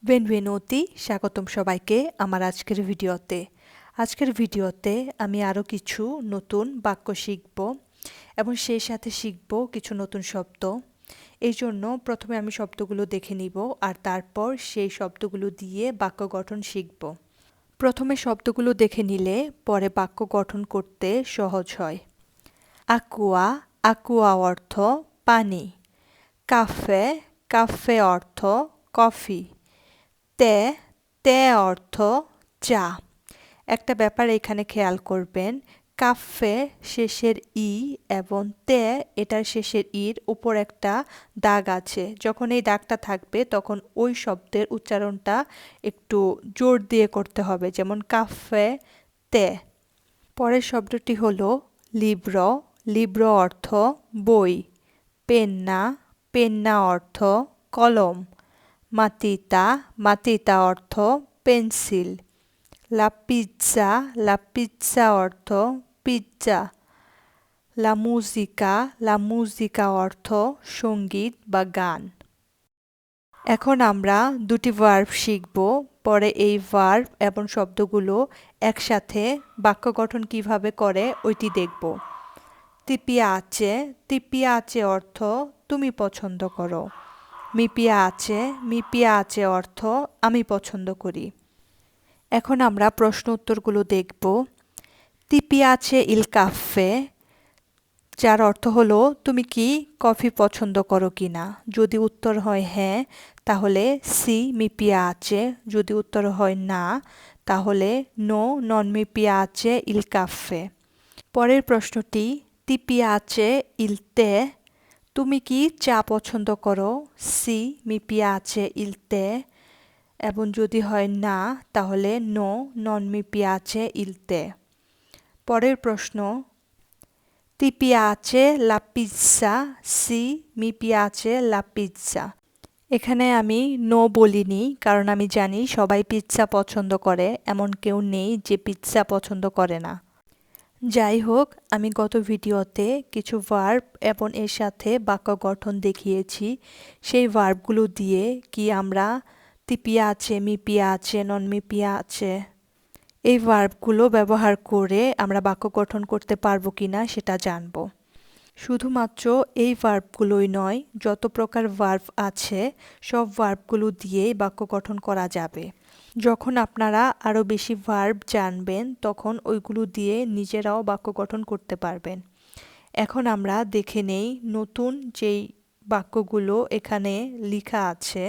বেনভেনুতি, স্বাগতম সবাইকে আমার আজকের ভিডিওতে। আজকের ভিডিওতে আমি আরও কিছু নতুন বাক্য শিখব এবং সেই সাথে শিখব কিছু নতুন শব্দ। এই জন্য প্রথমে আমি শব্দগুলো দেখে নিব আর তারপর সেই শব্দগুলো দিয়ে বাক্য গঠন শিখব। প্রথমে শব্দগুলো দেখে নিলে পরে বাক্য গঠন করতে সহজ হয়। আকুয়া, আকুয়া অর্থ পানি। কাফে, কাফে অর্থ কফি। তে, তে অর্থ চা। একটা ব্যাপার এখানে খেয়াল করবেন, কাফে শেষের ই এবং তে এটার শেষের ইর উপর একটা দাগ আছে। যখন এই দাগটা থাকবে তখন ওই শব্দের উচ্চারণটা একটু জোর দিয়ে করতে হবে, যেমন কাফে তে। পরের শব্দটি হলো লিব্রো, লিব্রো অর্থ বই। পেন্না, পেন্না অর্থ কলম। মাতিতা, মাতিতা অর্থ পেন্সিল। লা পিজ্জা, লা পিজ্জা অর্থ পিজ্জা। লা মুজিকা, লা মুজিকা অর্থ সঙ্গীত বা গান। এখন আমরা দুটি ভার্ব শিখব, পরে এই ভার্ব এবং শব্দগুলো একসাথে বাক্য গঠন কিভাবে করে ওইটি দেখব। তি পিয়াচে, তি পিয়াচে অর্থ তুমি পছন্দ করো। মি পিয়াচে, মি পিয়াচে অর্থ আমি পছন্দ করি। এখন আমরা প্রশ্ন উত্তরগুলো দেখব। তি পিয়াচে ইল কাফে, যার অর্থ হলো তুমি কি কফি পছন্দ করো কি না। যদি উত্তর হয় হ্যাঁ তাহলে সি মি পিয়াচে, যদি উত্তর হয় না তাহলে নো নন মি পিয়াচে ইল কাফে। পরের প্রশ্নটি, তি পিয়াচে ইল তে, তুমি কি চা পছন্দ করো। সি মি পিয়াচে ইল তে, এবং যদি হয় না তাহলে নো নন মি পিয়াচে ইল তে। পরের প্রশ্ন, তি পিয়াচে লা পিজ্জা, সি মি পিয়াচে লা পিজ্জা। এখানে আমি নো বলিনি, কারণ আমি জানি সবাই পিৎজা পছন্দ করে, এমন কেউ নেই যে পিৎজা পছন্দ করে না। যাই হোক, আমি গত ভিডিওতে কিছু ভার্ব এবং এর সাথে বাক্য গঠন দেখিয়েছি। সেই ভার্বগুলো দিয়ে কি আমরা তি পিয়াচে, মি পিয়াচে, নন মি পিয়াচে এই ভার্বগুলো ব্যবহার করে আমরা বাক্য গঠন করতে পারবো কিনা সেটা জানব। শুধুমাত্র এই ভার্বগুলোই নয়, যত প্রকার ভার্ব আছে সব ভার্বগুলো দিয়েই বাক্য গঠন করা যাবে। যখন আপনারা আরও বেশি ভার্ব জানবেন তখন ওইগুলো দিয়ে নিজেরাও বাক্য গঠন করতে পারবেন। এখন আমরা দেখে নেই নতুন যেই বাক্যগুলো এখানে লেখা আছে।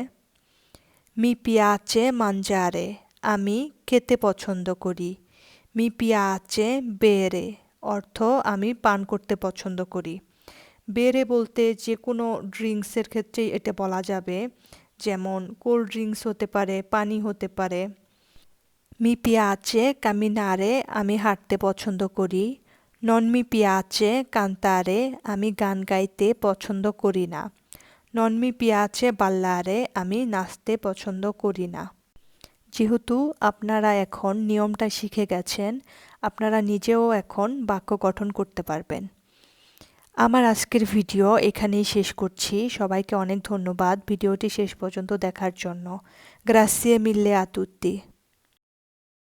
মি পিয়াচে মানজারে, আমি খেতে পছন্দ করি। মি পিয়াচে বেরে অর্থ আমি পান করতে পছন্দ করি। বেরে বলতে যে কোনো ড্রিঙ্কসের ক্ষেত্রেই এটা বলা যাবে, যেমন কোল্ড ড্রিঙ্কস হতে পারে, পানি হতে পারে। মি পিয়াচে কামিনারে, আমি হাঁটতে পছন্দ করি। নন মি পিয়াচে কান্তারে, আমি গান গাইতে পছন্দ করি না। নন মি পিয়াচে বাল্লারে, আমি নাচতে পছন্দ করি না। যেহেতু আপনারা এখন নিয়মটা শিখে গেছেন, আপনারা নিজেও এখন বাক্য গঠন করতে পারবেন। আমার আজকের ভিডিও এখানেই শেষ করছি। সবাইকে অনেক ধন্যবাদ ভিডিওটি শেষ পর্যন্ত দেখার জন্য। গ্রাসিয়ে মিল্লে আ তুত্তি।